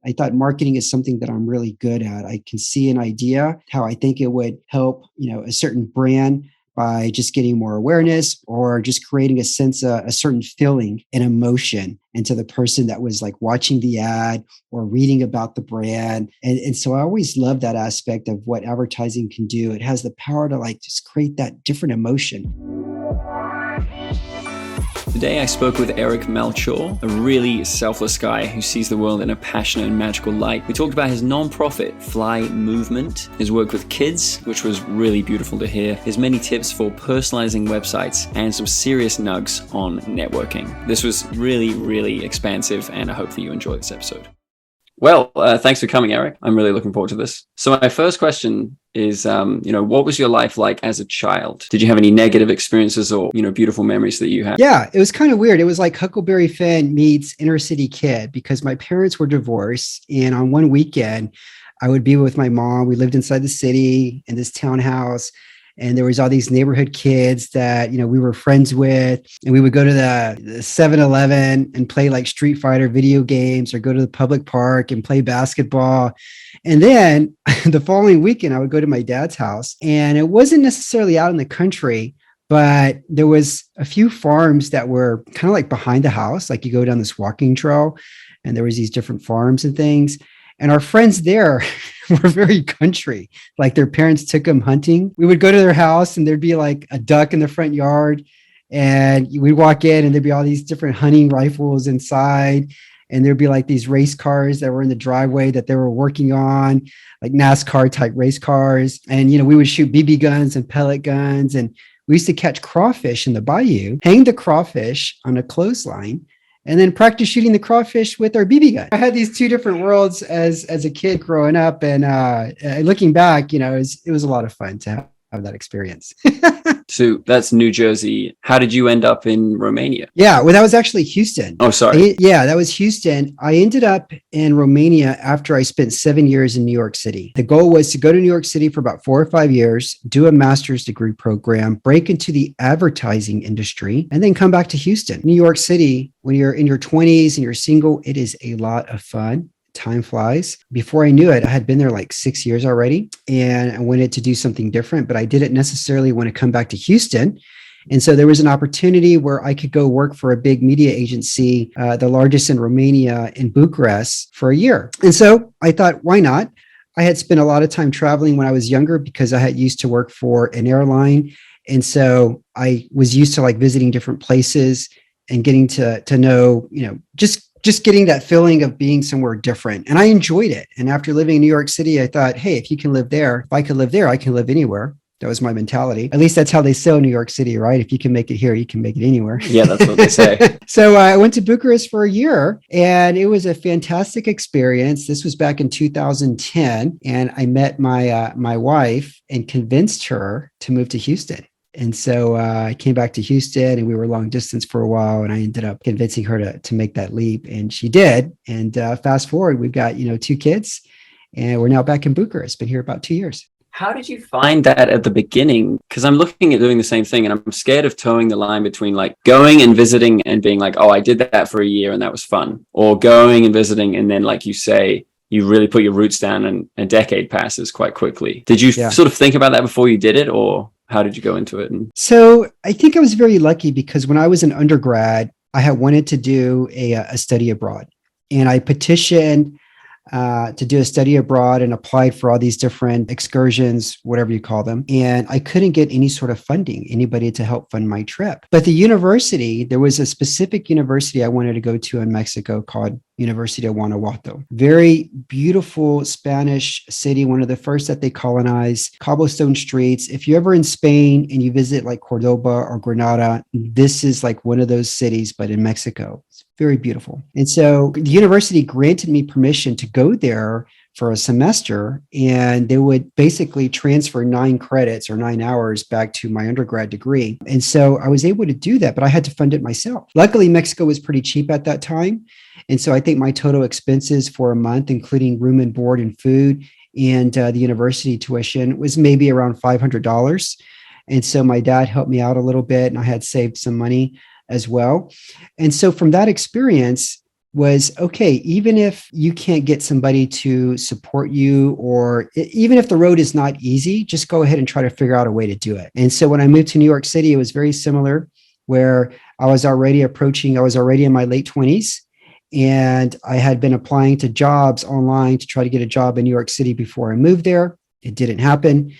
I thought marketing is something that I'm really good at. I can see an idea, how I think it would help, a certain brand by just getting more awareness or just creating a sense of a certain feeling and emotion into the person that was like watching the ad or reading about the brand. And so I always love that aspect of what advertising can do. It has the power to like just create that different emotion. Today I spoke with Eric Melchor, a really selfless guy who sees the world in a passionate and magical light. We talked about his nonprofit, Fly Movement, his work with kids, which was really beautiful to hear, his many tips for personalizing websites, and some serious nugs on networking. This was really, really expansive, and I hope that you enjoy this episode. Well, thanks for coming, Eric. I'm really looking forward to this. So my first question is, what was your life like as a child? Did you have any negative experiences or, beautiful memories that you had? Yeah, it was kind of weird. It was like Huckleberry Finn meets inner city kid because my parents were divorced. And on one weekend, I would be with my mom. We lived inside the city in this townhouse. And there was all these neighborhood kids that, we were friends with. And we would go to the 7-Eleven and play like Street Fighter video games or go to the public park and play basketball. And then the following weekend, I would go to my dad's house. And it wasn't necessarily out in the country, but there was a few farms that were kind of like behind the house. Like you go down this walking trail and there was these different farms and things. And our friends there were very country, like their parents took them hunting. We would go to their house and there'd be like a duck in the front yard and we'd walk in and there'd be all these different hunting rifles inside. And there'd be like these race cars that were in the driveway that they were working on, like NASCAR type race cars. And, we would shoot BB guns and pellet guns. And we used to catch crawfish in the bayou, hang the crawfish on a clothesline, and then practice shooting the crawfish with our BB gun. I had these two different worlds as a kid growing up. And looking back, it was a lot of fun to have that experience. So that's New Jersey. How did you end up in Romania? Yeah, well, that was actually Houston. Oh, sorry. That was Houston. I ended up in Romania after I spent 7 years in New York City. The goal was to go to New York City for about 4 or 5 years, do a master's degree program, break into the advertising industry, and then come back to Houston. New York City, when you're in your 20s and you're single, it is a lot of fun. Time flies. Before I knew it, I had been there like 6 years already, and I wanted to do something different, but I didn't necessarily want to come back to Houston. And so there was an opportunity where I could go work for a big media agency, the largest in Romania, in Bucharest, for a year. And so I thought, why not? I had spent a lot of time traveling when I was younger because I had used to work for an airline. And so I was used to like visiting different places and getting to know, just getting that feeling of being somewhere different. And I enjoyed it. And after living in New York City, I thought, hey, if you can live there, if I could live there, I can live anywhere. That was my mentality. At least that's how they sell New York City, right? If you can make it here, you can make it anywhere. Yeah, that's what they say. So I went to Bucharest for a year and it was a fantastic experience. This was back in 2010. And I met my wife and convinced her to move to Houston. And so I came back to Houston and we were long distance for a while. And I ended up convincing her to make that leap. And she did. And fast forward, we've got, 2 kids and we're now back in Bucharest. Been here about 2 years. How did you find that at the beginning? Because I'm looking at doing the same thing and I'm scared of towing the line between like going and visiting and being like, oh, I did that for a year and that was fun. Or going and visiting and then, like you say, you really put your roots down and a decade passes quite quickly. Did you sort of think about that before you did it, or how did you go into it? So I think I was very lucky because when I was an undergrad, I had wanted to do a study abroad. And I petitioned to do a study abroad and applied for all these different excursions, whatever you call them. And I couldn't get any sort of funding, anybody to help fund my trip. But the university, there was a specific university I wanted to go to in Mexico called University of Guanajuato. Very beautiful Spanish city, one of the first that they colonized, cobblestone streets. If you're ever in Spain and you visit like Cordoba or Granada, this is like one of those cities, but in Mexico. It's very beautiful. And so the university granted me permission to go there for a semester, and they would basically transfer 9 credits or 9 hours back to my undergrad degree. And so I was able to do that, but I had to fund it myself. Luckily, Mexico was pretty cheap at that time. And so I think my total expenses for a month, including room and board and food and the university tuition, was maybe around $500. And so my dad helped me out a little bit, and I had saved some money as well. And so from that experience, was, okay, even if you can't get somebody to support you, or even if the road is not easy, just go ahead and try to figure out a way to do it. And so when I moved to New York City, it was very similar, where I was already in my late 20s. And I had been applying to jobs online to try to get a job in New York City before I moved there. It didn't happen.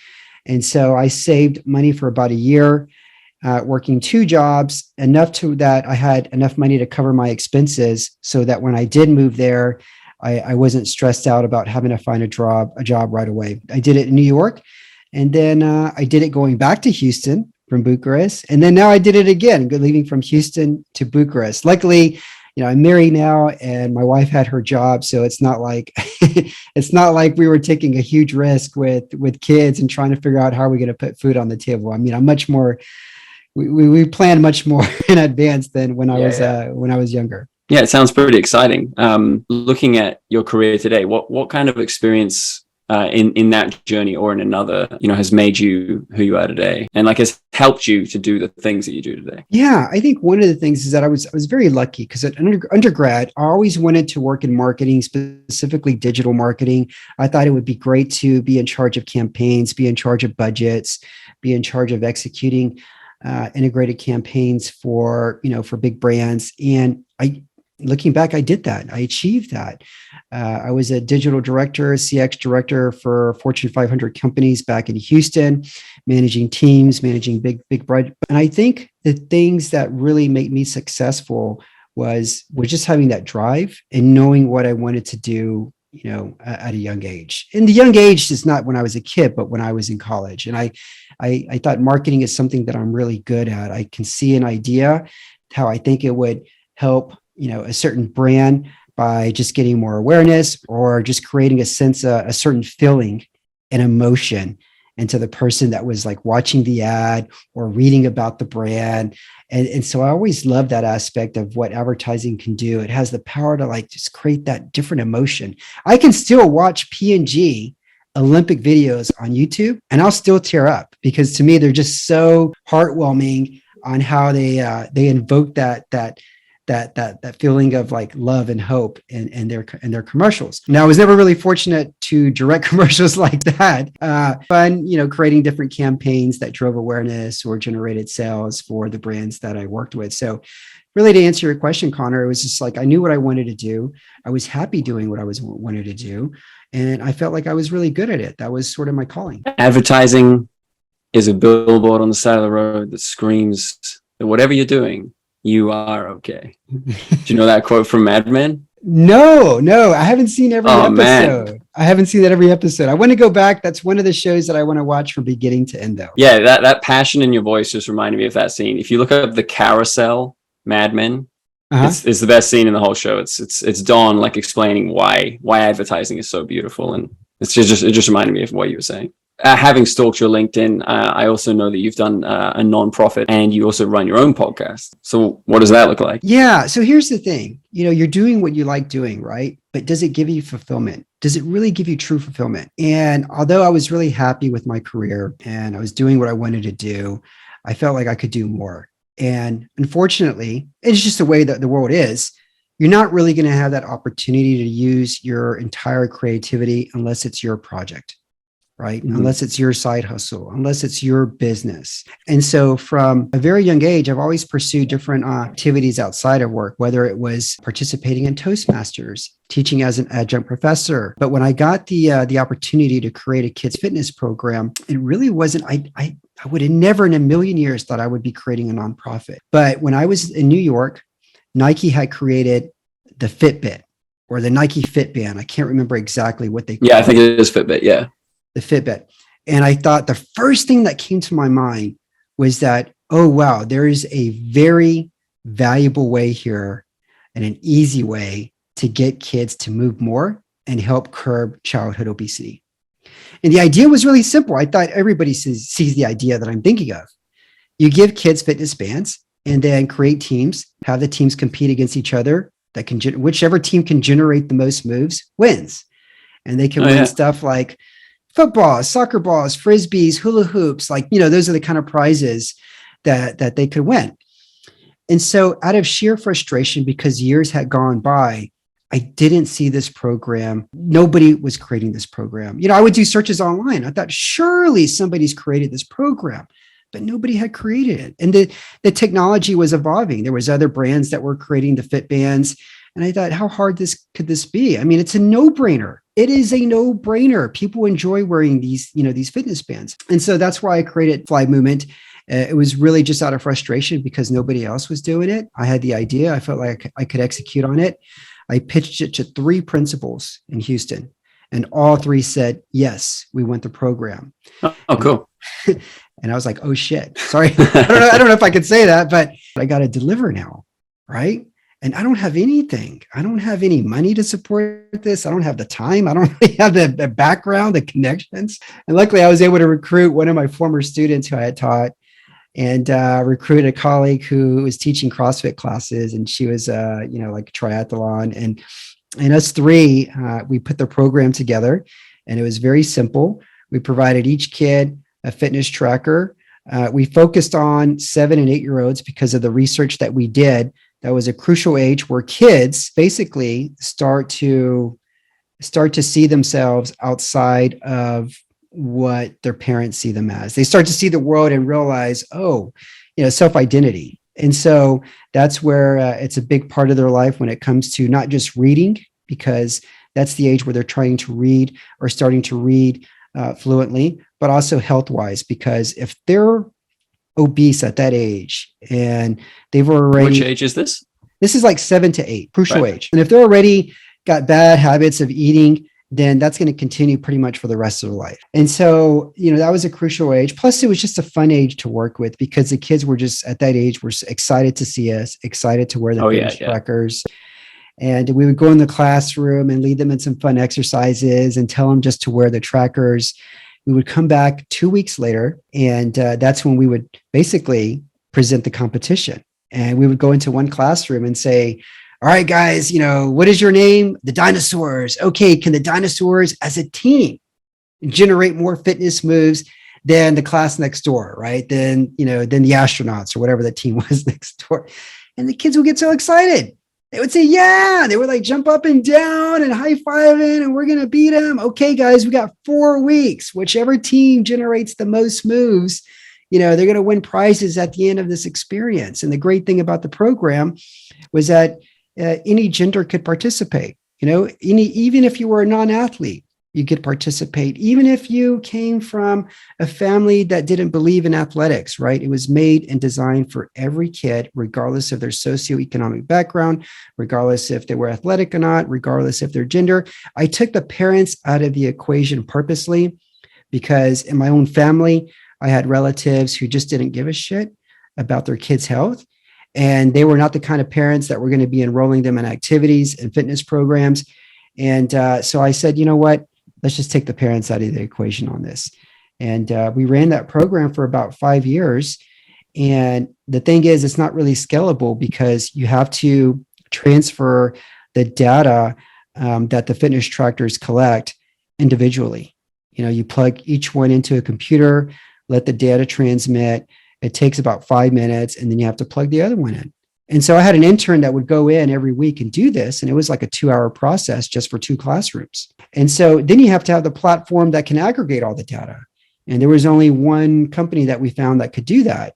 And so I saved money for about a year, working 2 jobs, enough to that I had enough money to cover my expenses, so that when I did move there, I wasn't stressed out about having to find a job right away. I did it in New York, and then I did it going back to Houston from Bucharest, and then now I did it again, leaving from Houston to Bucharest. Luckily, I'm married now, and my wife had her job, so it's not like it's not like we were taking a huge risk with kids and trying to figure out how are we going to put food on the table. I mean, I'm much more. We planned much more in advance than when I was younger. Yeah, it sounds pretty exciting. Looking at your career today, what kind of experience in that journey or in another, has made you who you are today, and has helped you to do the things that you do today? Yeah, I think one of the things is that I was very lucky, because at undergrad, I always wanted to work in marketing, specifically digital marketing. I thought it would be great to be in charge of campaigns, be in charge of budgets, be in charge of executing integrated campaigns for big brands. And looking back, I did that. I achieved that. I was a digital director, CX director for Fortune 500 companies back in Houston, managing teams, managing big budget. And I think the things that really made me successful was just having that drive and knowing what I wanted to do, at a young age. And the young age is not when I was a kid, but when I was in college. And I thought marketing is something that I'm really good at. I can see an idea, how I think it would help, a certain brand by just getting more awareness, or just creating a certain feeling and emotion into the person that was watching the ad or reading about the brand. And so I always love that aspect of what advertising can do. It has the power to just create that different emotion. I can still watch P&G Olympic videos on YouTube, and I'll still tear up, because to me, they're just so heartwarming on how they invoke that feeling of love and hope in their commercials. Now, I was never really fortunate to direct commercials like that. Fun, creating different campaigns that drove awareness or generated sales for the brands that I worked with. So really, to answer your question, Connor, it was just I knew what I wanted to do. I was happy doing what I wanted to do. And I felt like I was really good at it. That was sort of my calling. Advertising is a billboard on the side of the road that screams that whatever you're doing, you are okay. Do you know that quote from Mad Men? No, I haven't seen every episode. Man. I haven't seen that every episode. I want to go back. That's one of the shows that I want to watch from beginning to end, though. Yeah, that passion in your voice just reminded me of that scene. If you look up the carousel Mad Men, it's the best scene in the whole show. It's Dawn explaining why advertising is so beautiful, and it just reminded me of what you were saying. Having stalked your LinkedIn, I also know that you've done a nonprofit, and you also run your own podcast. So what does that look like? Yeah. So here's the thing, you're doing what you like doing, right? But does it give you fulfillment? Does it really give you true fulfillment? And although I was really happy with my career and I was doing what I wanted to do, I felt like I could do more. And unfortunately, it's just the way that the world is. You're not really going to have that opportunity to use your entire creativity unless it's your project. Right? Mm-hmm. Unless it's your side hustle, unless it's your business. And so from a very young age, I've always pursued different activities outside of work, whether it was participating in Toastmasters, teaching as an adjunct professor. But when I got the opportunity to create a kids fitness program, it really wasn't, I would have never in a million years thought I would be creating a nonprofit. But when I was in New York, Nike had created the Fitbit or the Nike Fitband. I can't remember exactly what they called it. Yeah, I think it is Fitbit. Yeah. The Fitbit. And I thought the first thing that came to my mind was that, oh, wow, there is a very valuable way here and an easy way to get kids to move more and help curb childhood obesity. And the idea was really simple. I thought everybody sees the idea that I'm thinking of. You give kids fitness bands and then create teams, have the teams compete against each other. Whichever team can generate the most moves wins. And they can win stuff like footballs, soccer balls, frisbees, hula hoops, those are the kind of prizes that they could win. And so out of sheer frustration, because years had gone by, I didn't see this program. Nobody was creating this program. I would do searches online. I thought, surely somebody's created this program, but nobody had created it. And the technology was evolving. There was other brands that were creating the fit bands. And I thought, how hard could this be? I mean, it's a no-brainer. It is a no-brainer. People enjoy wearing these fitness bands. And so that's why I created Fly Movement. It was really just out of frustration because nobody else was doing it. I had the idea. I felt like I could execute on it. I pitched it to 3 principals in Houston, and all 3 said, yes, we want the program. Oh, cool. And I was like, oh shit, sorry. I don't know if I could say that, but I got to deliver now. Right. And I don't have anything. I don't have any money to support this. I don't have the time. I don't really have the background, the connections. And luckily I was able to recruit one of my former students who I had taught, and recruit a colleague who was teaching CrossFit classes. And she was, like triathlon, and us 3, we put the program together, and it was very simple. We provided each kid a fitness tracker. We focused on 7 and 8-year-olds because of the research that we did. That was a crucial age where kids basically start to see themselves outside of what their parents see them as. They start to see the world and realize, self-identity. And so that's where it's a big part of their life when it comes to not just reading, because that's the age where they're trying to read or starting to read fluently, but also health-wise, because if they're obese at that age and they've already... Which age is this? This is like 7 to 8, crucial right. age. And if they're already got bad habits of eating, then that's going to continue pretty much for the rest of their life. And so, that was a crucial age. Plus, it was just a fun age to work with because the kids were just at that age, were excited to see us, excited to wear the fitness trackers. And we would go in the classroom and lead them in some fun exercises and tell them just to wear the trackers. We would come back 2 weeks later, and that's when we would basically present the competition. And we would go into one classroom and say, all right, guys, what is your name? The dinosaurs. Okay, can the dinosaurs as a team generate more fitness moves than the class next door, right? Than the astronauts or whatever that team was next door. And the kids would get so excited. They would say, yeah, they would like jump up and down and high-fiving, and we're going to beat them. Okay, guys, we got 4 weeks. Whichever team generates the most moves, they're going to win prizes at the end of this experience. And the great thing about the program was that any gender could participate. Even if you were a non-athlete, you could participate. Even if you came from a family that didn't believe in athletics, right? It was made and designed for every kid, regardless of their socioeconomic background, regardless if they were athletic or not, regardless of their gender. I took the parents out of the equation purposely because in my own family, I had relatives who just didn't give a shit about their kids' health. And they were not the kind of parents that were going to be enrolling them in activities and fitness programs. And so I said, you know what? Let's just take the parents out of the equation on this. And we ran that program for about 5 years. And the thing is, it's not really scalable because you have to transfer the data that the fitness trackers collect individually. You plug each one into a computer, let the data transmit. It takes about 5 minutes, and then you have to plug the other one in. And so I had an intern that would go in every week and do this. And it was like a 2-hour process just for 2 classrooms. And so then you have to have the platform that can aggregate all the data. And there was only one company that we found that could do that.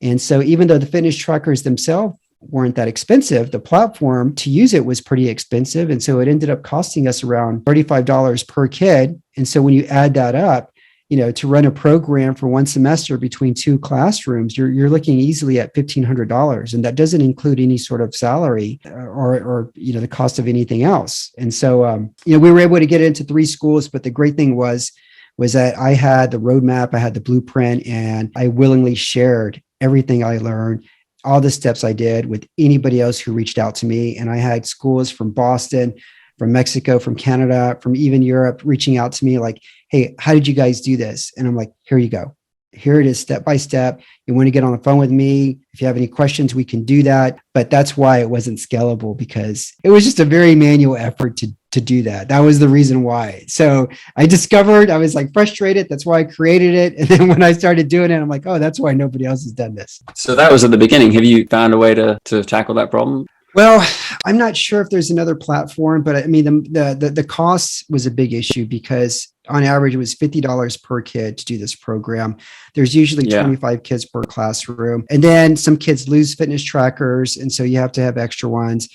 And so even though the fitness trackers themselves weren't that expensive, the platform to use it was pretty expensive. And so it ended up costing us around $35 per kid. And so when you add that up, to run a program for one semester between 2 classrooms, you're looking easily at $1,500. And that doesn't include any sort of salary or the cost of anything else. And so, we were able to get into 3 schools. But the great thing was that I had the roadmap, I had the blueprint, and I willingly shared everything I learned, all the steps I did with anybody else who reached out to me. And I had schools from Boston, from Mexico, from Canada, from even Europe reaching out to me like, hey, how did you guys do this? And I'm like, here you go. Here it is, step by step. You want to get on the phone with me. If you have any questions, we can do that. But that's why it wasn't scalable, because it was just a very manual effort to do that. That was the reason why. So I discovered, I was like frustrated. That's why I created it. And then when I started doing it, I'm like, oh, that's why nobody else has done this. So that was at the beginning. Have you found a way to tackle that problem? Well, I'm not sure if there's another platform, but I mean, the cost was a big issue, because on average, it was $50 per kid to do this program. There's usually 25 kids per classroom. And then some kids lose fitness trackers, and so you have to have extra ones.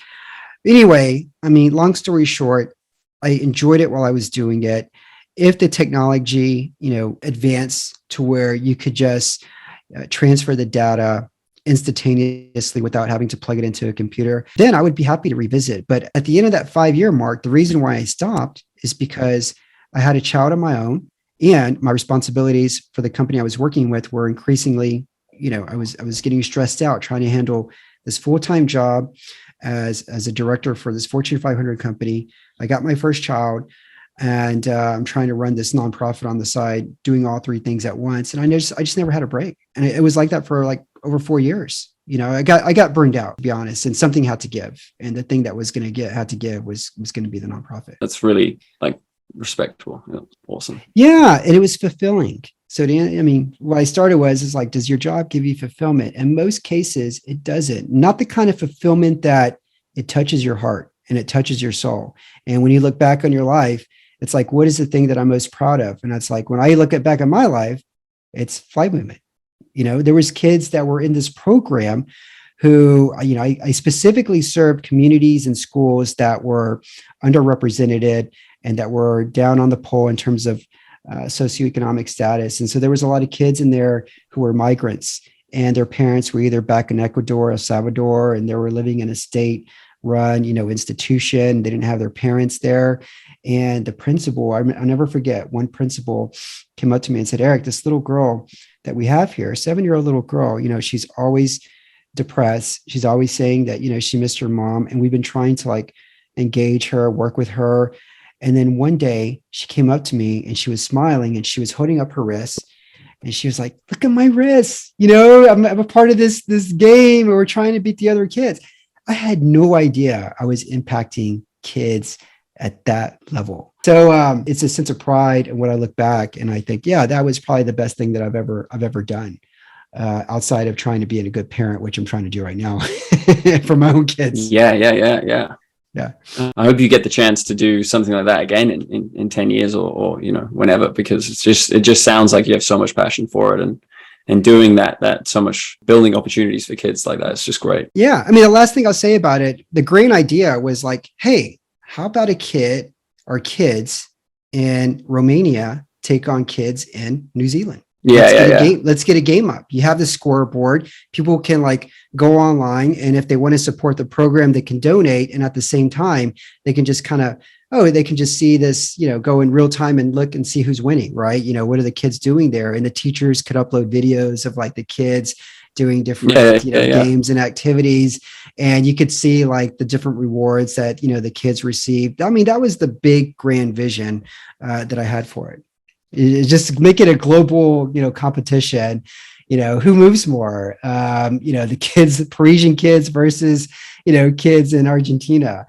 Anyway, I mean, long story short, I enjoyed it while I was doing it. If the technology, advanced to where you could just transfer the data instantaneously without having to plug it into a computer, then I would be happy to revisit. But at the end of that 5-year mark, the reason why I stopped is because I had a child of my own, and my responsibilities for the company I was working with were increasingly, I was getting stressed out trying to handle this full-time job as a director for this Fortune 500 company. I got my first child, and I'm trying to run this nonprofit on the side, doing all three things at once. And I just never had a break. And it was like that for like over 4 years. I got burned out, to be honest, and something had to give. And the thing that was going to had to give was going to be the nonprofit. That's really respectable. Yeah, awesome. Yeah. And it was fulfilling. So what I started is like, does your job give you fulfillment? In most cases, it doesn't. Not the kind of fulfillment that it touches your heart and it touches your soul. And when you look back on your life, it's like, what is the thing that I'm most proud of? And that's like, when I look back at my life, it's flight movement. There was kids that were in this program who, I specifically served communities and schools that were underrepresented and that were down on the pole in terms of socioeconomic status. And so there was a lot of kids in there who were migrants, and their parents were either back in Ecuador or El Salvador, and they were living in a state-run, institution. They didn't have their parents there. And the principal, I'll never forget, one principal came up to me and said, Eric, this little girl that we have here, a 7-year-old little girl, she's always depressed. She's always saying that, she missed her mom. And we've been trying to engage her, work with her. And then one day she came up to me and she was smiling and she was holding up her wrists. And she was like, look at my wrists. I'm a part of this game, and we're trying to beat the other kids. I had no idea I was impacting kids at that level. So it's a sense of pride. And when I look back and I think, yeah, that was probably the best thing that I've ever done, outside of trying to be a good parent, which I'm trying to do right now for my own kids. Yeah. I hope you get the chance to do something like that again in 10 years or whenever, because it just sounds like you have so much passion for it, and doing that so much, building opportunities for kids like that. It's just great. Yeah. The last thing I'll say about it, the great idea was like, hey, how about a kid or kids in Romania take on kids in New Zealand? Let's get a game up. You have the scoreboard. People can go online, and if they want to support the program, they can donate. And at the same time, they can just they can just see this, go in real time and look and see who's winning, right? What are the kids doing there? And the teachers could upload videos of the kids doing different games and activities. And you could see the different rewards that, the kids received. That was the big grand vision that I had for it. Just make it a global, competition, who moves more, the Parisian kids versus, kids in Argentina,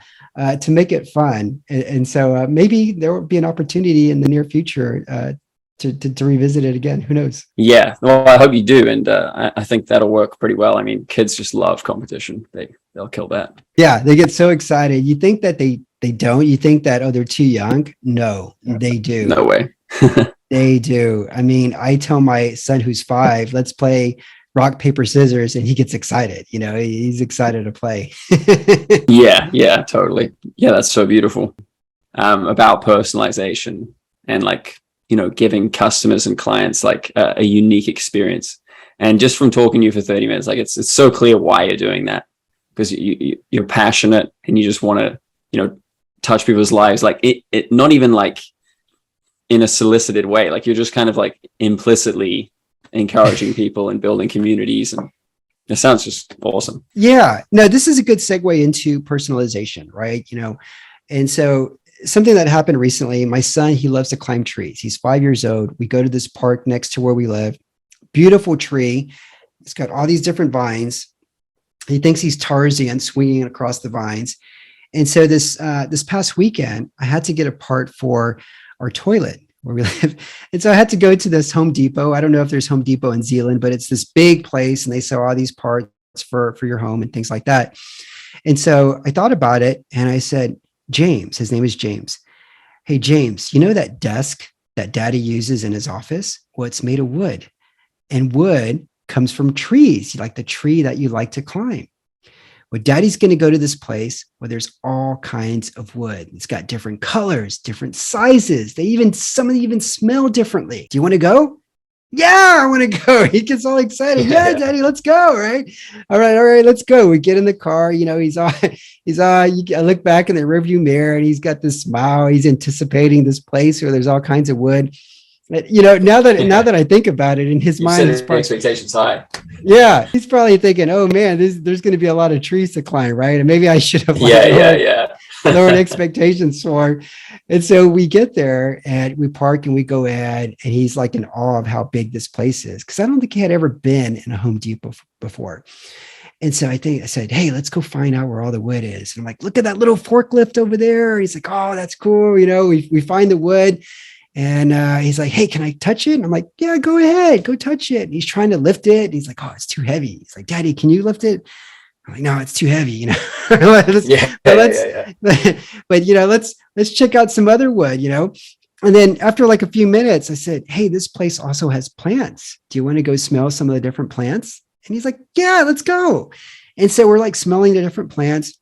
to make it fun. And so maybe there will be an opportunity in the near future to revisit it again. Who knows? Yeah. Well, I hope you do. And I think that'll work pretty well. Kids just love competition. They'll kill that. Yeah. They get so excited. You think that they don't, you think that, they're too young. No, they do. No way. They do. I tell my son who's 5, let's play rock, paper, scissors. And he gets excited. He's excited to play. Yeah, totally. Yeah. That's so beautiful. About personalization and giving customers and clients a unique experience. And just from talking to you for 30 minutes, it's so clear why you're doing that, because you're passionate and you just want to, touch people's lives. It not even in a solicited way. You're just kind of implicitly encouraging people and building communities. And it sounds just awesome. Yeah. No, this is a good segue into personalization, right? And so something that happened recently, my son, he loves to climb trees. He's 5 years old. We go to this park next to where we live. beautiful tree. It's got all these different vines. He thinks he's Tarzan swinging across the vines. And so this past weekend, I had to get a part for our toilet where we live. And so I had to go to this Home Depot. I don't know if there's Home Depot in Zealand, but it's this big place and they sell all these parts for your home and things like that. And so I thought about it and I said, James, his name is James. Hey, James, you know that desk that Daddy uses in his office? Well, it's made of wood, and wood comes from trees, like the tree that you like to climb. Well, Daddy's going to go to this place where there's all kinds of wood. It's got different colors, different sizes. Some of them even smell differently. Do you want to go? Yeah, I want to go. He gets all excited. Yeah, Daddy, let's go. Right. All right. Let's go. We get in the car. You know, I look back in the rearview mirror and he's got this smile. He's anticipating this place where there's all kinds of wood. You know, now that I think about it, in his mind, it's probably expectations high. Yeah, he's probably thinking, "Oh man, there's going to be a lot of trees to climb, right?" And maybe I should have lowered expectations for. And so we get there and we park and we go in, and he's like in awe of how big this place is, because I don't think he had ever been in a Home Depot before. And so I said, "Hey, let's go find out where all the wood is." And I'm like, "Look at that little forklift over there." He's like, "Oh, that's cool." You know, we find the wood. And he's like, "Hey, can I touch it?" And I'm like, "Yeah, go ahead, go touch it." And he's trying to lift it. And he's like, "Oh, it's too heavy." He's like, "Daddy, can you lift it?" I'm like, "No, it's too heavy, you know." But you know, let's check out some other wood, you know. And then after like a few minutes, I said, "Hey, this place also has plants. Do you want to go smell some of the different plants?" And he's like, "Yeah, let's go." And so we're like smelling the different plants.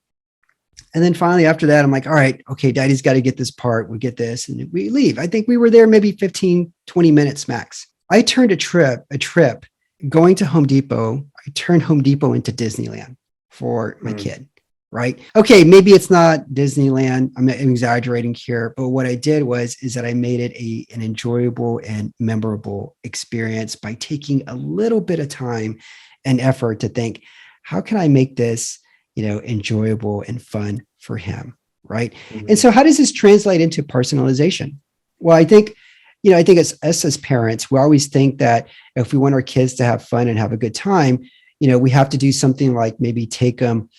And then finally after that, I'm like, "All right, okay, Daddy's got to get this part. We get this." And we leave. I think we were there maybe 15, 20 minutes max. I turned a trip going to Home Depot. I turned Home Depot into Disneyland for my kid, right? Okay, maybe it's not Disneyland. I'm exaggerating here. But what I did is that I made it an enjoyable and memorable experience by taking a little bit of time and effort to think, how can I make this, you know, enjoyable and fun for him, right? Mm-hmm. And so how does this translate into personalization? Well, I think as us as parents, we always think that if we want our kids to have fun and have a good time, you know, we have to do something like maybe take them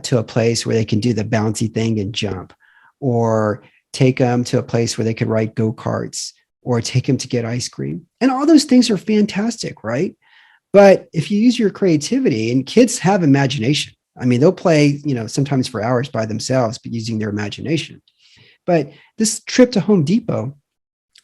to a place where they can do the bouncy thing and jump, or take them to a place where they could ride go-karts, or take them to get ice cream. And all those things are fantastic, right? But if you use your creativity, and kids have imagination, I mean, they'll play, you know, sometimes for hours by themselves, but using their imagination. But this trip to Home Depot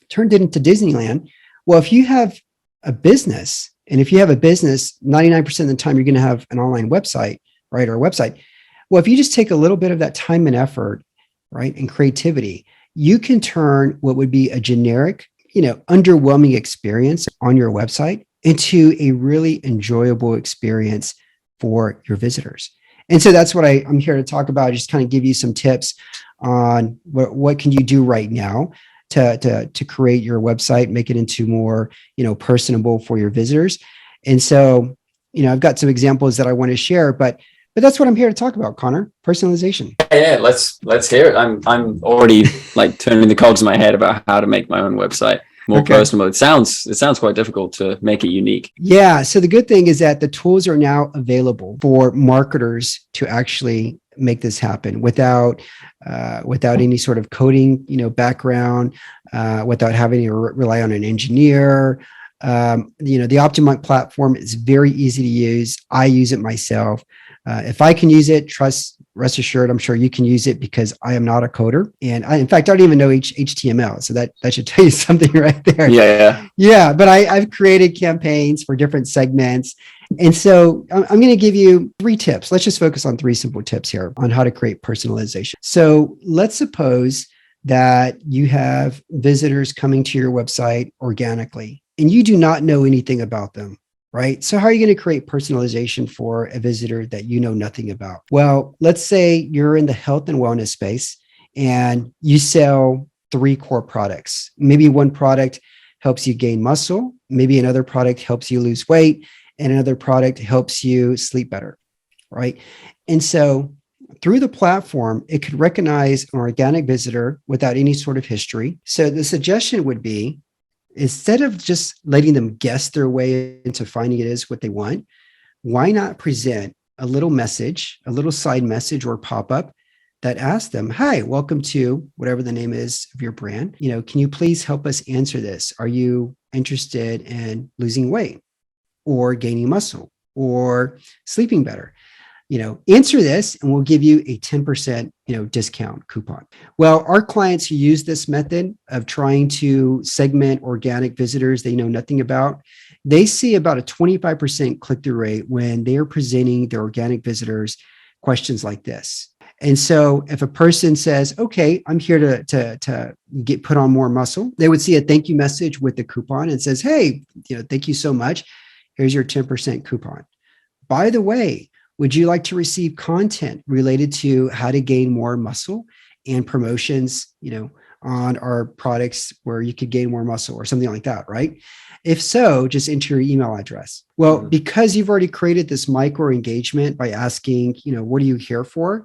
turned it into Disneyland. Well, if you have a business, and if you have a business, 99% of the time, you're going to have an online website, right? Or a website. Well, if you just take a little bit of that time and effort, right, and creativity, you can turn what would be a generic, you know, underwhelming experience on your website into a really enjoyable experience for your visitors. And so that's what I'm here to talk about, just kind of give you some tips on what can you do right now to create your website, make it into more, you know, personable for your visitors. And so, you know, I've got some examples that I want to share, but that's what I'm here to talk about, Connor, personalization. Yeah, let's hear it. I'm already like turning the cogs in my head about how to make my own website more personal. It sounds quite difficult to make it unique. Yeah. So the good thing is that the tools are now available for marketers to actually make this happen without any sort of coding, you know, background, without having to rely on an engineer. You know, the OptiMonk platform is very easy to use. I use it myself. If I can use it, rest assured, I'm sure you can use it, because I am not a coder. And in fact, I don't even know HTML. So that should tell you something right there. Yeah. But I've created campaigns for different segments. And so I'm going to give you 3 tips. Let's just focus on 3 simple tips here on how to create personalization. So let's suppose that you have visitors coming to your website organically, and you do not know anything about them. Right? So how are you going to create personalization for a visitor that you know nothing about? Well, let's say you're in the health and wellness space and you sell 3 core products. Maybe one product helps you gain muscle. Maybe another product helps you lose weight, and another product helps you sleep better. Right? And so through the platform, it could recognize an organic visitor without any sort of history. So the suggestion would be, instead of just letting them guess their way into finding it is what they want, why not present a little message, a little side message or pop-up that asks them, hi, welcome to whatever the name is of your brand. Can you please help us answer this? Are you interested in losing weight or gaining muscle or sleeping better? Answer this and we'll give you a 10%, discount coupon. Well, our clients who use this method of trying to segment organic visitors they know nothing about, they see about a 25% click-through rate when they are presenting their organic visitors questions like this. And so if a person says, okay, I'm here to get put on more muscle, they would see a thank you message with the coupon and says, hey, thank you so much. Here's your 10% coupon. By the way, would you like to receive content related to how to gain more muscle and promotions, on our products where you could gain more muscle or something like that, right? If so, just enter your email address. Well, because you've already created this micro engagement by asking, what are you here for?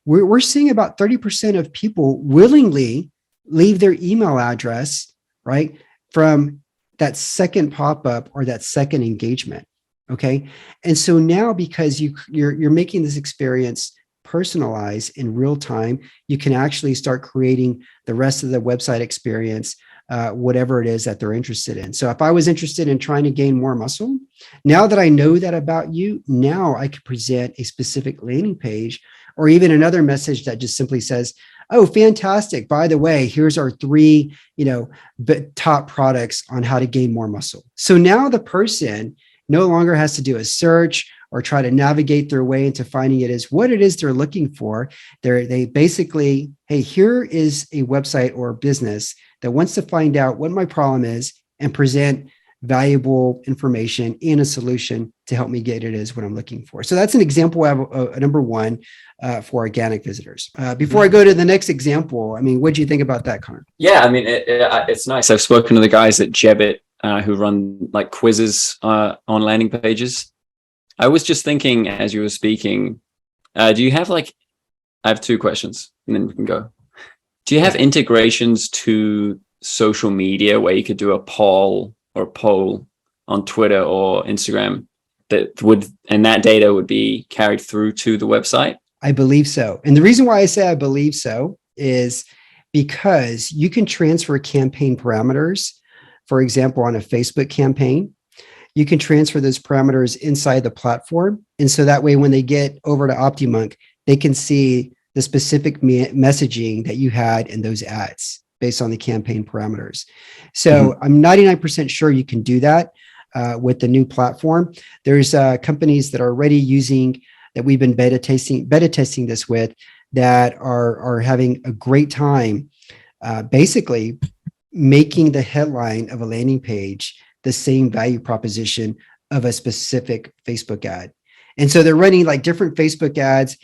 We're seeing about 30% of people willingly leave their email address, right, from that second pop-up or that second engagement. Okay. And so now, because you're making this experience personalized in real time, you can actually start creating the rest of the website experience, whatever it is that they're interested in. So if I was interested in trying to gain more muscle, now that I know that about you, now I could present a specific landing page or even another message that just simply says, oh, fantastic. By the way, here's our 3, top products on how to gain more muscle. So now the person no longer has to do a search or try to navigate their way into finding it is what it is they're looking for. They basically, hey, here is a website or a business that wants to find out what my problem is and present valuable information and a solution to help me get it is what I'm looking for. So that's an example of number one for organic visitors. Before I go to the next example, what do you think about that, Connor? Yeah, it's nice. I've spoken to the guys at Jebit who run like quizzes on landing pages. I was just thinking as you were speaking, do you have I have 2 questions and then we can go. Do you have integrations to social media where you could do a poll on Twitter or Instagram that data would be carried through to the website? I believe so. And the reason why I say I believe so is because you can transfer campaign parameters. For example, on a Facebook campaign, you can transfer those parameters inside the platform. And so that way, when they get over to OptiMonk, they can see the specific messaging that you had in those ads based on the campaign parameters. So I'm 99% sure you can do that with the new platform. There's companies that are already using that we've been beta testing this with that are having a great time basically making the headline of a landing page the same value proposition of a specific Facebook ad. And so they're running different Facebook ads,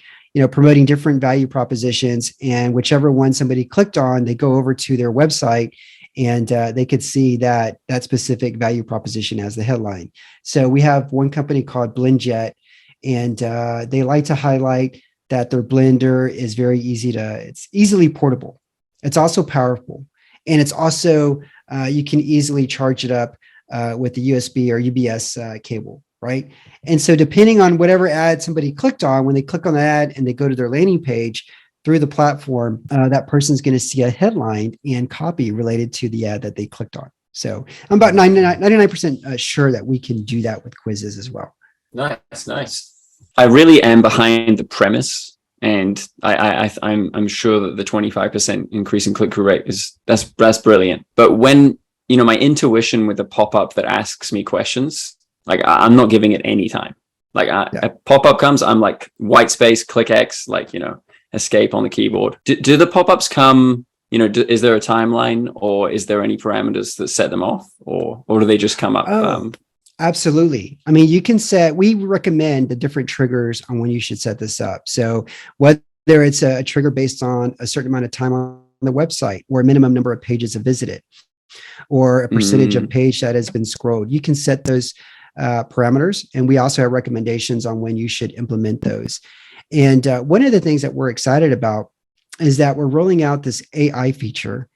promoting different value propositions, and whichever one somebody clicked on, they go over to their website and they could see that specific value proposition as the headline. So we have one company called BlendJet, and they like to highlight that their blender is it's easily portable. It's also powerful. And it's also, you can easily charge it up with the USB or UBS cable, right? And so depending on whatever ad somebody clicked on, when they click on the ad and they go to their landing page through the platform, that person's going to see a headline and copy related to the ad that they clicked on. So I'm about 99% sure that we can do that with quizzes as well. Nice. I really am behind the premise. And I'm sure that the 25% increase in click-through rate that's brilliant. But when, my intuition with a pop-up that asks me questions, I'm not giving it any time. A pop-up comes, I'm white space, click X, escape on the keyboard. Do the pop-ups come, is there a timeline or is there any parameters that set them off or do they just come up? Absolutely. We recommend the different triggers on when you should set this up. So whether it's a trigger based on a certain amount of time on the website or a minimum number of pages visited or a percentage of page that has been scrolled, you can set those parameters. And we also have recommendations on when you should implement those. And one of the things that we're excited about is that we're rolling out this AI feature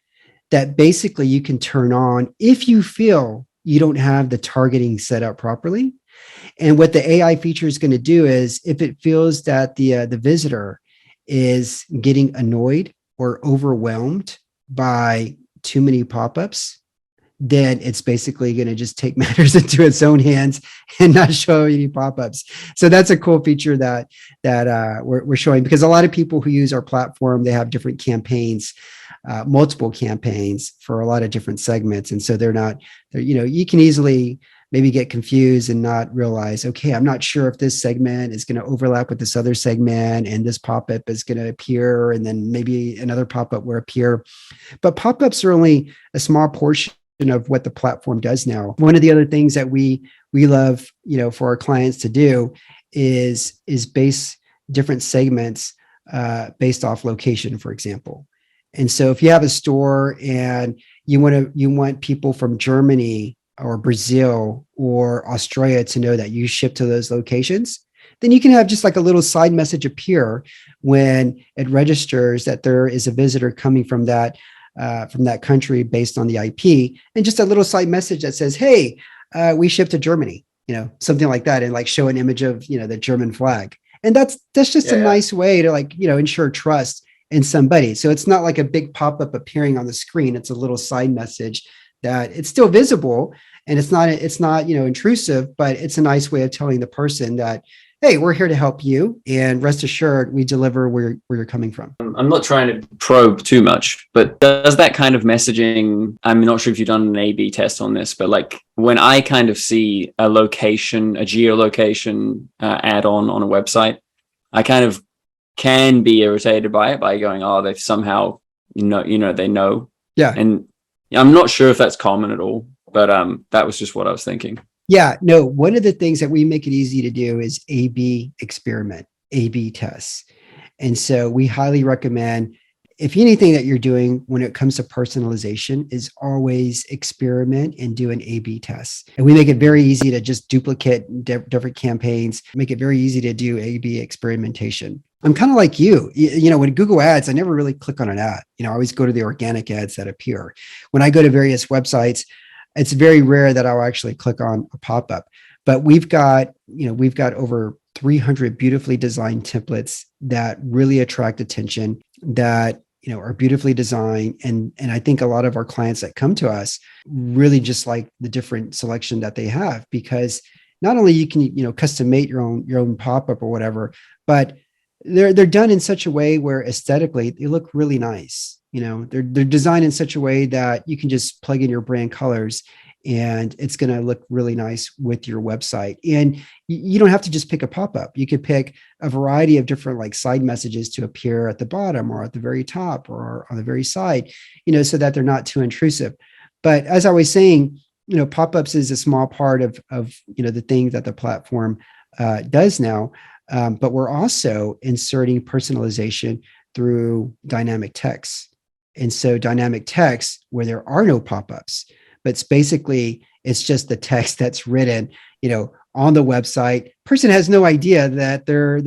that basically you can turn on if you feel you don't have the targeting set up properly. And what the AI feature is going to do is if it feels that the visitor is getting annoyed or overwhelmed by too many pop-ups, then it's basically going to just take matters into its own hands and not show any pop-ups. So that's a cool feature that we're showing, because a lot of people who use our platform, they have different campaigns, multiple campaigns for a lot of different segments, and so you can easily maybe get confused and not realize, okay, I'm not sure if this segment is going to overlap with this other segment, and this pop-up is going to appear, and then maybe another pop-up will appear. But pop-ups are only a small portion of what the platform does now. One of the other things that we love, for our clients to do is base different segments based off location, for example. And so if you have a store and you want people from Germany or Brazil or Australia to know that you ship to those locations, then you can have just like a little side message appear when it registers that there is a visitor coming from that country based on the IP, and just a little side message that says, "Hey, we ship to Germany," something like that, and like show an image of the German flag. And that's just a nice way to ensure trust in somebody. So it's not like a big pop-up appearing on the screen. It's a little side message that it's still visible and it's not intrusive, but it's a nice way of telling the person that, hey, we're here to help you, and rest assured we deliver where you're coming from. I'm not trying to probe too much, but does that kind of messaging, I'm not sure if you've done an A/B test on this, but like when I kind of see a geolocation add-on on a website, I kind of can be irritated by it, by going, oh, they've somehow, they know. Yeah. And I'm not sure if that's common at all, but that was just what I was thinking. Yeah, no, one of the things that we make it easy to do is A/B experiment, A/B tests. And so we highly recommend, if anything that you're doing when it comes to personalization, is always experiment and do an A/B test. And we make it very easy to just duplicate different campaigns, make it very easy to do A/B experimentation. I'm kind of like you, when Google Ads, I never really click on an ad. I always go to the organic ads that appear. When I go to various websites, it's very rare that I'll actually click on a pop-up. But we've got over 300 beautifully designed templates that really attract attention, that are beautifully designed. And I think a lot of our clients that come to us really just like the different selection that they have, because not only you can custom make your own pop-up or whatever, but they're done in such a way where aesthetically they look really nice. They're designed in such a way that you can just plug in your brand colors and it's going to look really nice with your website. And you don't have to just pick a pop-up. You could pick a variety of different like side messages to appear at the bottom or at the very top or on the very side, so that they're not too intrusive. But as I was saying, pop-ups is a small part of the thing that the platform does now. But we're also inserting personalization through dynamic text. And so dynamic text where there are no pop-ups, but it's just the text that's written, on the website. Person has no idea that they're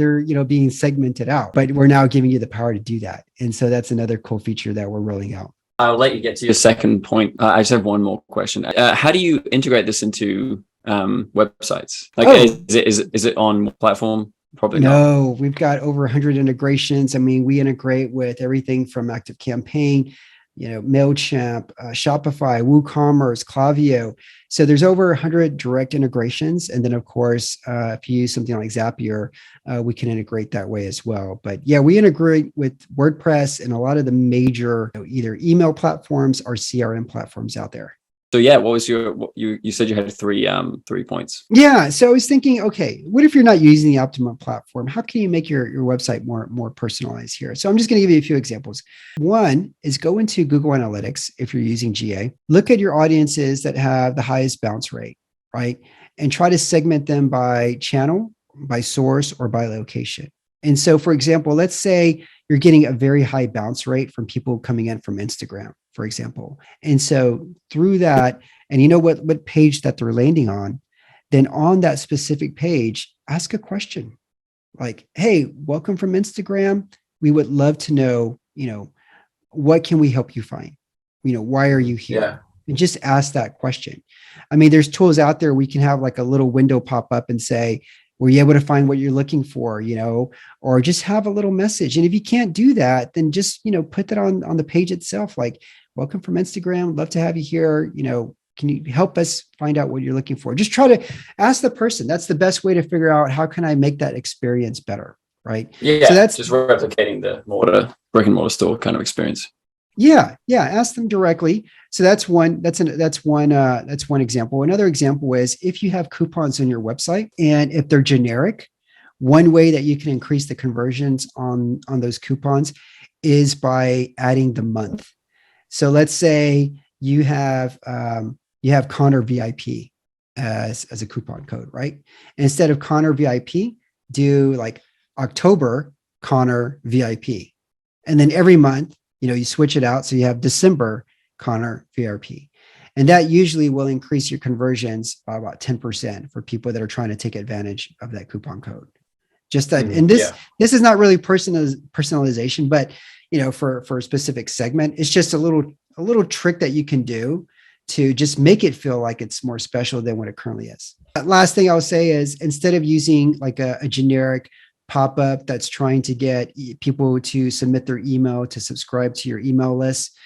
being segmented out, but we're now giving you the power to do that. And so that's another cool feature that we're rolling out. I'll let you get to your second point. I just have one more question. How do you integrate this into websites? Is it on platform? Probably no, not. We've got over 100 integrations. I mean, we integrate with everything from ActiveCampaign, MailChimp, Shopify, WooCommerce, Klaviyo. So there's over 100 direct integrations. And then, of course, if you use something like Zapier, we can integrate that way as well. But yeah, we integrate with WordPress and a lot of the major either email platforms or CRM platforms out there. So yeah, what was you said you had three points. Yeah. So I was thinking, okay, what if you're not using the OptiMonk platform? How can you make your website more personalized here? So I'm just going to give you a few examples. One is go into Google Analytics if you're using GA. Look at your audiences that have the highest bounce rate, right? And try to segment them by channel, by source, or by location. And so, for example, let's say you're getting a very high bounce rate from people coming in from Instagram, for example. And so through that, and what page that they're landing on, then on that specific page, ask a question like, hey, welcome from Instagram. We would love to know, what can we help you find? why are you here? Yeah. And just ask that question. I mean, there's tools out there. We can have like a little window pop up and say, were you able to find what you're looking for, or just have a little message. And if you can't do that, then just, put that on the page itself. Like, welcome from Instagram. Love to have you here. Can you help us find out what you're looking for? Just try to ask the person. That's the best way to figure out how can I make that experience better. Right. Yeah. So that's just replicating the brick and mortar store kind of experience. Yeah. Ask them directly. So that's one example. Another example is if you have coupons on your website and if they're generic, one way that you can increase the conversions on those coupons is by adding the month. So let's say you have Connor VIP as a coupon code, right? And instead of Connor VIP, do like October Connor VIP. And then every month, you switch it out. So you have December Connor VIP. And that usually will increase your conversions by about 10% for people that are trying to take advantage of that coupon code. Just that. And this is not really personalization, but for a specific segment, it's just a little trick that you can do to just make it feel like it's more special than what it currently is. Last thing I'll say is instead of using like a generic pop-up that's trying to get people to submit their email to subscribe to your email list,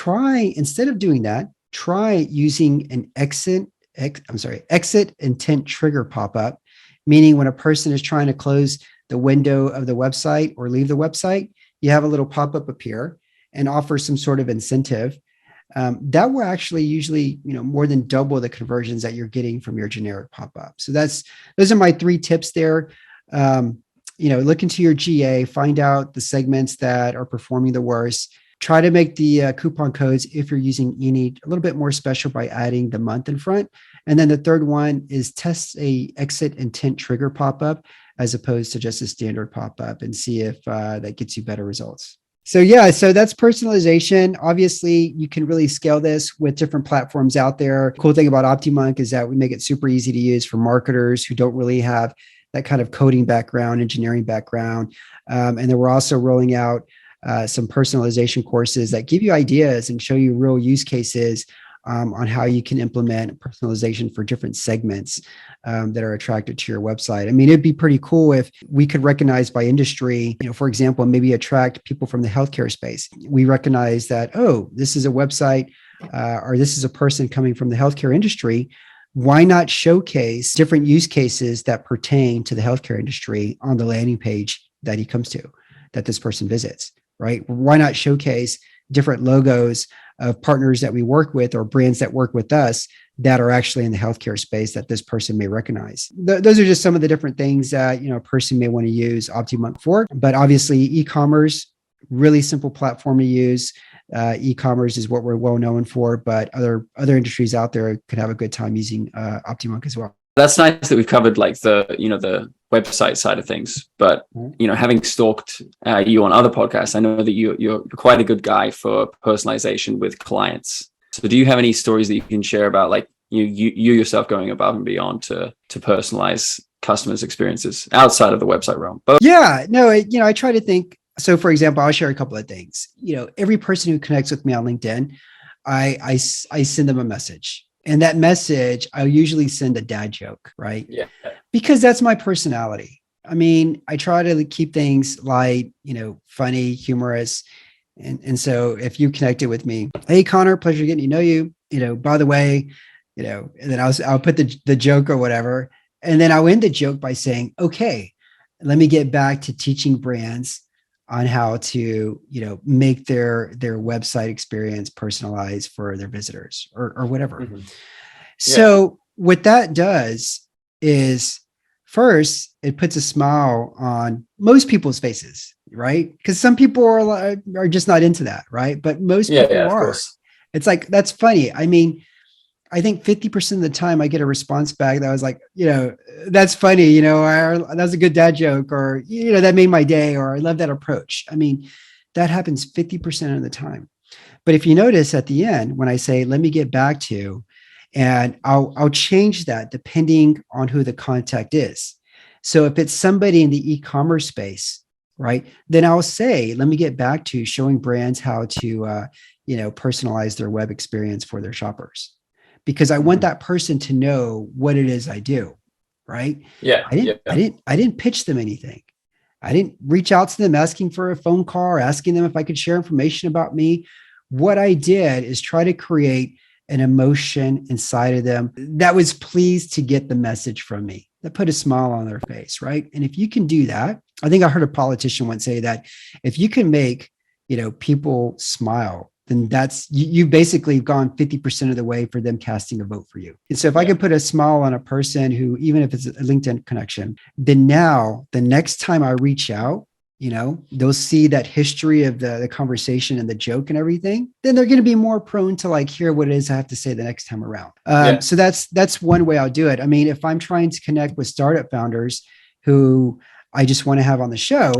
instead of doing that, try using an exit intent trigger pop-up, meaning when a person is trying to close the window of the website or leave the website, you have a little pop-up appear and offer some sort of incentive. That will actually usually, more than double the conversions that you're getting from your generic pop-up. So those are my 3 tips there. Look into your GA, find out the segments that are performing the worst. Try to make the coupon codes, if you're using Enid, a little bit more special by adding the month in front. And then the third one is test a exit intent trigger pop-up as opposed to just a standard pop-up and see if that gets you better results. So that's personalization. Obviously, you can really scale this with different platforms out there. Cool thing about OptiMonk is that we make it super easy to use for marketers who don't really have that kind of coding background, engineering background. And then we're also rolling out some personalization courses that give you ideas and show you real use cases on how you can implement personalization for different segments that are attracted to your website. I mean, it'd be pretty cool if we could recognize by industry, for example, maybe attract people from the healthcare space. We recognize that, this is a website or this is a person coming from the healthcare industry. Why not showcase different use cases that pertain to the healthcare industry on the landing page that he comes to, that this person visits, right? Why not showcase different logos of partners that we work with or brands that work with us that are actually in the healthcare space that this person may recognize? Those are just some of the different things that, a person may want to use OptiMonk for. But obviously, e-commerce, really simple platform to use. E-commerce is what we're well known for, but other industries out there could have a good time using OptiMonk as well. That's nice that we've covered like the website side of things, but having stalked you on other podcasts, I know that you're quite a good guy for personalization with clients. So do you have any stories that you can share about like you yourself going above and beyond to personalize customers' experiences outside of the website realm? I try to think. So for example, I'll share a couple of things. Every person who connects with me on LinkedIn, I send them a message. And that message, I'll usually send a dad joke, right? Yeah. Because that's my personality. I mean, I try to keep things light, funny, humorous. And so if you connected with me, hey, Connor, pleasure getting to know you. By the way, and then I'll put the joke or whatever. And then I'll end the joke by saying, okay, let me get back to teaching brands on how to, make their website experience personalized for their visitors or whatever. Mm-hmm. So what that does is first, it puts a smile on most people's faces, right? Because some people are just not into that, right? But most people are. It's like, that's funny. I mean, I think 50% of the time I get a response back that was like, that's funny, that was a good dad joke, or, that made my day, or I love that approach. I mean, that happens 50% of the time. But if you notice at the end, when I say, let me get back to, and I'll change that depending on who the contact is. So if it's somebody in the e-commerce space, right? Then I'll say, let me get back to showing brands how to, personalize their web experience for their shoppers, because I want that person to know what it is I do, right? Yeah. I didn't pitch them anything. I didn't reach out to them asking for a phone call or asking them if I could share information about me. What I did is try to create an emotion inside of them that was pleased to get the message from me, that put a smile on their face, right? And if you can do that, I think I heard a politician once say that if you can make, people smile, then that's you basically gone 50% of the way for them casting a vote for you. And so if I can put a smile on a person who, even if it's a LinkedIn connection, then now the next time I reach out, they'll see that history of the conversation and the joke and everything, then they're going to be more prone to like hear what it is I have to say the next time around. So that's one way I'll do it. I mean, if I'm trying to connect with startup founders who I just want to have on the show,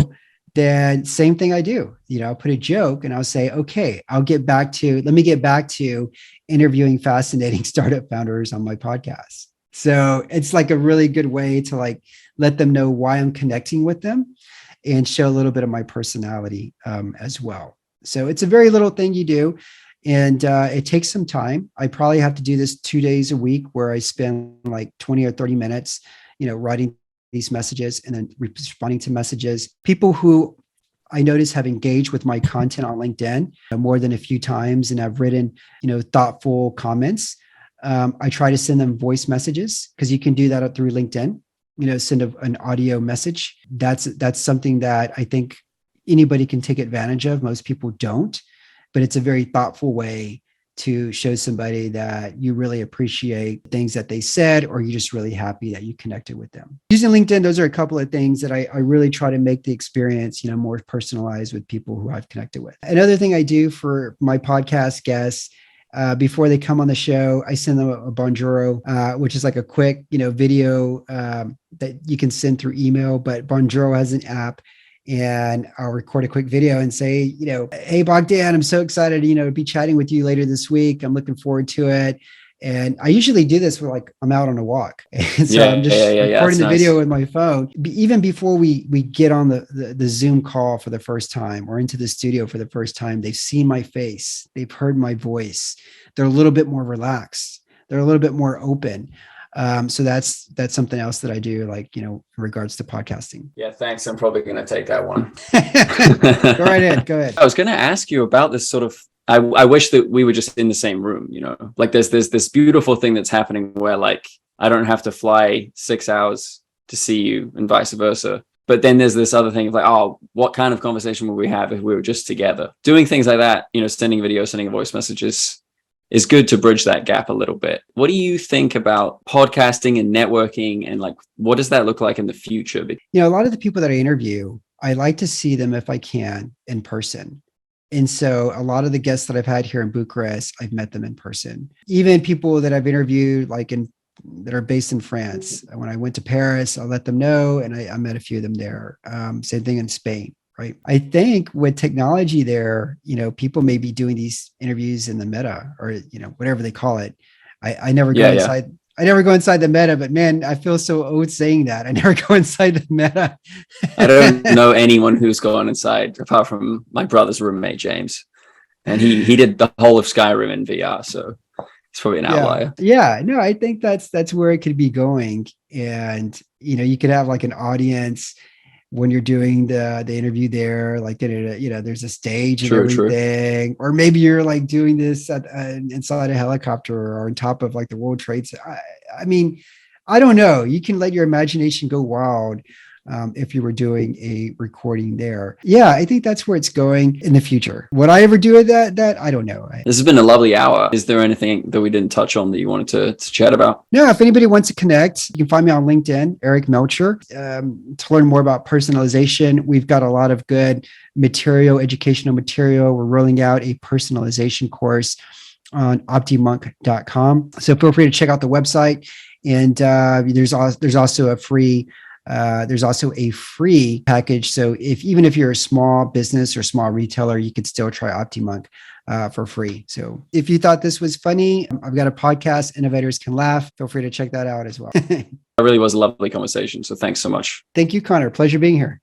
then same thing I do. I'll put a joke and I'll say, okay, let me get back to interviewing fascinating startup founders on my podcast. So it's like a really good way to like let them know why I'm connecting with them and show a little bit of my personality as well. So it's a very little thing you do. And it takes some time. I probably have to do this 2 days a week where I spend like 20 or 30 minutes, writing these messages and then responding to messages. People who I notice have engaged with my content on LinkedIn more than a few times and have written, thoughtful comments. I try to send them voice messages because you can do that through LinkedIn. Send an audio message. That's something that I think anybody can take advantage of. Most people don't, but it's a very thoughtful way to show somebody that you really appreciate things that they said, or you're just really happy that you connected with them. Using LinkedIn, those are a couple of things that I really try to make the experience, more personalized with people who I've connected with. Another thing I do for my podcast guests, before they come on the show, I send them a Bonjoro, which is like a quick, video that you can send through email. But Bonjoro has an app, and I'll record a quick video and say, hey, Bogdan, I'm so excited, to be chatting with you later this week. I'm looking forward to it. And I usually do this when I'm out on a walk. And so I'm just recording the video with my phone. Even before we get on the Zoom call for the first time or into the studio for the first time, they've seen my face. They've heard my voice. They're a little bit more relaxed. They're a little bit more open. So that's something else that I do, in regards to podcasting. Yeah, thanks. I'm probably going to take that one. Go right ahead. Go ahead. I was going to ask you about this sort of, I wish that we were just in the same room, there's this beautiful thing that's happening where I don't have to fly 6 hours to see you and vice versa. But then there's this other thing of what kind of conversation would we have if we were just together? Doing things like that, sending videos, sending voice messages is good to bridge that gap a little bit. What do you think about podcasting and networking, and what does that look like in the future? A lot of the people that I interview, I like to see them if I can in person. And so a lot of the guests that I've had here in Bucharest, I've met them in person. Even people that I've interviewed that are based in France. When I went to Paris, I let them know, and I met a few of them there. Same thing in Spain. Right. I think with technology there, people may be doing these interviews in the meta or, whatever they call it. I never go inside. Yeah. I never go inside the meta, but man, I feel so old saying that. I never go inside the meta. I don't know anyone who's gone inside apart from my brother's roommate, James. And he did the whole of Skyrim in VR. So it's probably an outlier. Yeah. No, I think that's where it could be going. And, you could have an audience when you're doing the interview there, there's a stage and everything, or maybe you're doing this inside a helicopter or on top of the World Trade Center. I mean, I don't know. You can let your imagination go wild if you were doing a recording there. Yeah, I think that's where it's going in the future. Would I ever do it that I don't know. This has been a lovely hour. Is there anything that we didn't touch on that you wanted to chat about? No, if anybody wants to connect, you can find me on LinkedIn, Eric Melchor. To learn more about personalization, we've got a lot of good educational material. We're rolling out a personalization course on OptiMonk.com. So feel free to check out the website. And there's also a free package. So even if you're a small business or small retailer, you could still try OptiMonk for free. So if you thought this was funny, I've got a podcast, Innovators Can Laugh. Feel free to check that out as well. It really was a lovely conversation. So thanks so much. Thank you, Connor. Pleasure being here.